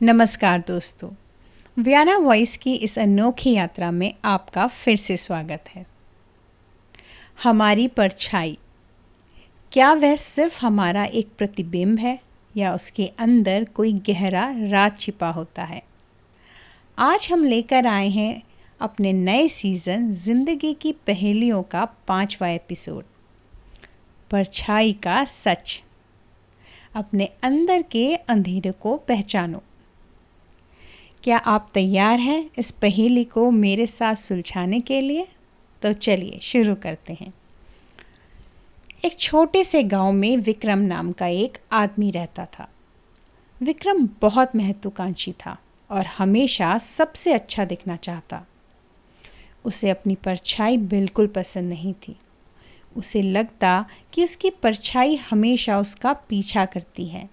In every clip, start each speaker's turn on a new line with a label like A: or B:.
A: नमस्कार दोस्तों, Vienna voice की इस अनोखी यात्रा में आपका फिर से स्वागत है। हमारी परछाई, क्या वह सिर्फ हमारा एक प्रतिबिंब है या उसके अंदर कोई गहरा राज छिपा होता है? आज हम लेकर आए हैं अपने नए सीज़न ज़िंदगी की पहेलियों का 5वां एपिसोड, परछाई का सच। अपने अंदर के अंधेरे को पहचानो। क्या आप तैयार हैं इस पहेली को मेरे साथ सुलझाने के लिए? तो चलिए शुरू करते हैं। एक छोटे से गांव में विक्रम नाम का एक आदमी रहता था। विक्रम बहुत महत्वाकांक्षी था और हमेशा सबसे अच्छा दिखना चाहता। उसे अपनी परछाई बिल्कुल पसंद नहीं थी। उसे लगता कि उसकी परछाई हमेशा उसका पीछा करती है,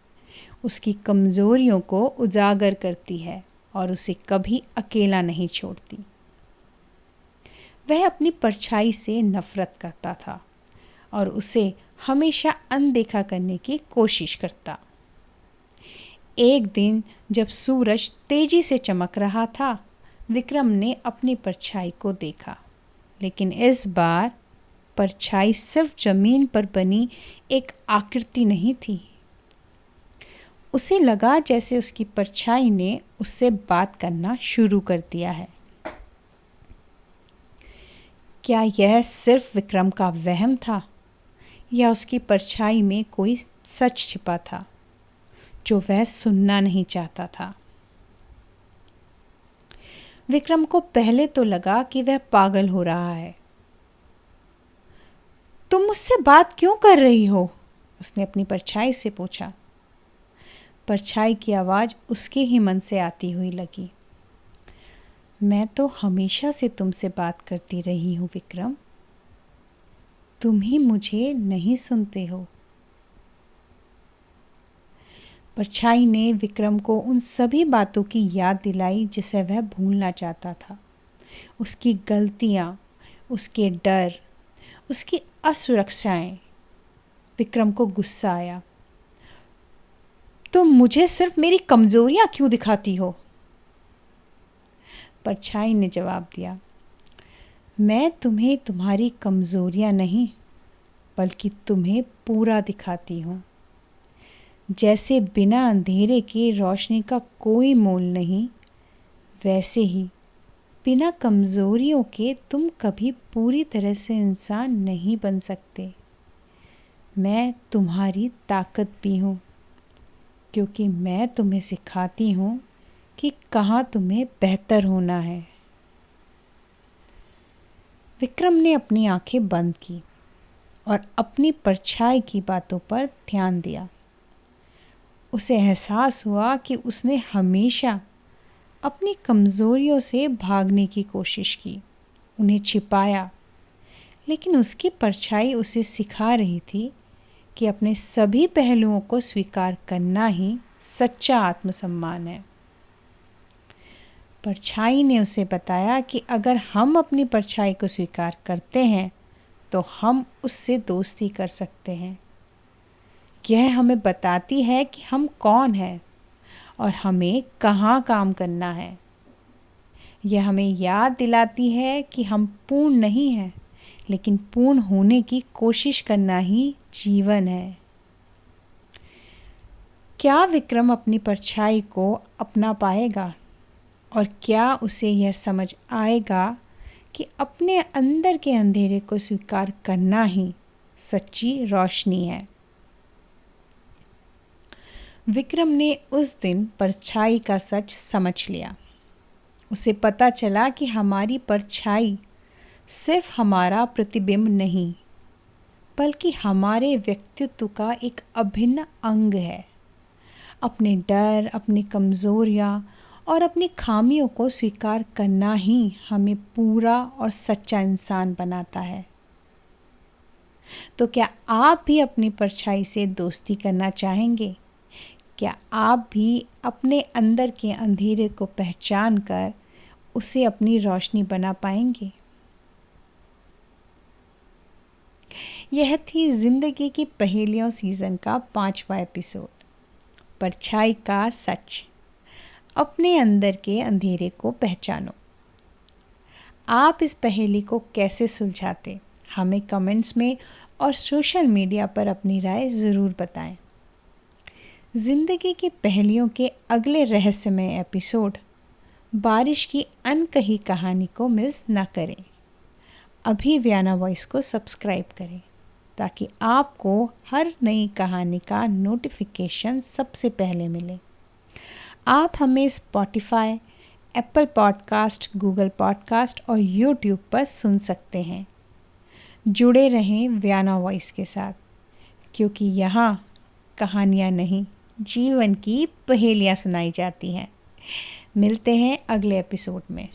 A: उसकी कमज़ोरियों को उजागर करती है और उसे कभी अकेला नहीं छोड़ती। वह अपनी परछाई से नफरत करता था और उसे हमेशा अनदेखा करने की कोशिश करता। एक दिन जब सूरज तेजी से चमक रहा था, विक्रम ने अपनी परछाई को देखा, लेकिन इस बार परछाई सिर्फ जमीन पर बनी एक आकृति नहीं थी। उसे लगा जैसे उसकी परछाई ने उससे बात करना शुरू कर दिया है। क्या यह सिर्फ विक्रम का वहम था या उसकी परछाई में कोई सच छिपा था जो वह सुनना नहीं चाहता था? विक्रम को पहले तो लगा कि वह पागल हो रहा है। तुम मुझसे बात क्यों कर रही हो? उसने अपनी परछाई से पूछा। परछाई की आवाज़ उसके ही मन से आती हुई लगी। मैं तो हमेशा से तुमसे बात करती रही हूँ विक्रम, तुम ही मुझे नहीं सुनते हो। परछाई ने विक्रम को उन सभी बातों की याद दिलाई जिसे वह भूलना चाहता था। उसकी गलतियाँ, उसके डर, उसकी असुरक्षाएं। विक्रम को गुस्सा आया। तुम मुझे सिर्फ मेरी कमजोरियां क्यों दिखाती हो? परछाई ने जवाब दिया, मैं तुम्हें तुम्हारी कमजोरियां नहीं बल्कि तुम्हें पूरा दिखाती हूँ। जैसे बिना अंधेरे के रोशनी का कोई मोल नहीं, वैसे ही बिना कमजोरियों के तुम कभी पूरी तरह से इंसान नहीं बन सकते। मैं तुम्हारी ताकत भी हूँ, क्योंकि मैं तुम्हें सिखाती हूँ कि कहाँ तुम्हें बेहतर होना है। विक्रम ने अपनी आंखें बंद की और अपनी परछाई की बातों पर ध्यान दिया। उसे एहसास हुआ कि उसने हमेशा अपनी कमज़ोरियों से भागने की कोशिश की, उन्हें छिपाया, लेकिन उसकी परछाई उसे सिखा रही थी कि अपने सभी पहलुओं को स्वीकार करना ही सच्चा आत्मसम्मान है। परछाई ने उसे बताया कि अगर हम अपनी परछाई को स्वीकार करते हैं तो हम उससे दोस्ती कर सकते हैं। यह हमें बताती है कि हम कौन हैं और हमें कहाँ काम करना है। यह हमें याद दिलाती है कि हम पूर्ण नहीं हैं, लेकिन पूर्ण होने की कोशिश करना ही जीवन है। क्या विक्रम अपनी परछाई को अपना पाएगा और क्या उसे यह समझ आएगा कि अपने अंदर के अंधेरे को स्वीकार करना ही सच्ची रोशनी है? विक्रम ने उस दिन परछाई का सच समझ लिया। उसे पता चला कि हमारी परछाई सिर्फ हमारा प्रतिबिंब नहीं, बल्कि हमारे व्यक्तित्व का एक अभिन्न अंग है। अपने डर, अपनी कमज़ोरियाँ और अपनी खामियों को स्वीकार करना ही हमें पूरा और सच्चा इंसान बनाता है। तो क्या आप भी अपनी परछाई से दोस्ती करना चाहेंगे? क्या आप भी अपने अंदर के अंधेरे को पहचान कर उसे अपनी रोशनी बना पाएंगे? यह थी जिंदगी की पहेलियों सीज़न का 5वां एपिसोड, परछाई का सच। अपने अंदर के अंधेरे को पहचानो। आप इस पहेली को कैसे सुलझाते, हमें कमेंट्स में और सोशल मीडिया पर अपनी राय ज़रूर बताएं। ज़िंदगी की पहेलियों के अगले रहस्यमय एपिसोड बारिश की अनकही कहानी को मिस न करें। अभी वियाना वॉइस को सब्सक्राइब करें ताकि आपको हर नई कहानी का नोटिफिकेशन सबसे पहले मिले। आप हमें Spotify, Apple podcast, Google podcast और यूट्यूब पर सुन सकते हैं। जुड़े रहें वियाना वॉइस के साथ, क्योंकि यहाँ कहानियाँ नहीं, जीवन की पहेलियाँ सुनाई जाती हैं। मिलते हैं अगले एपिसोड में।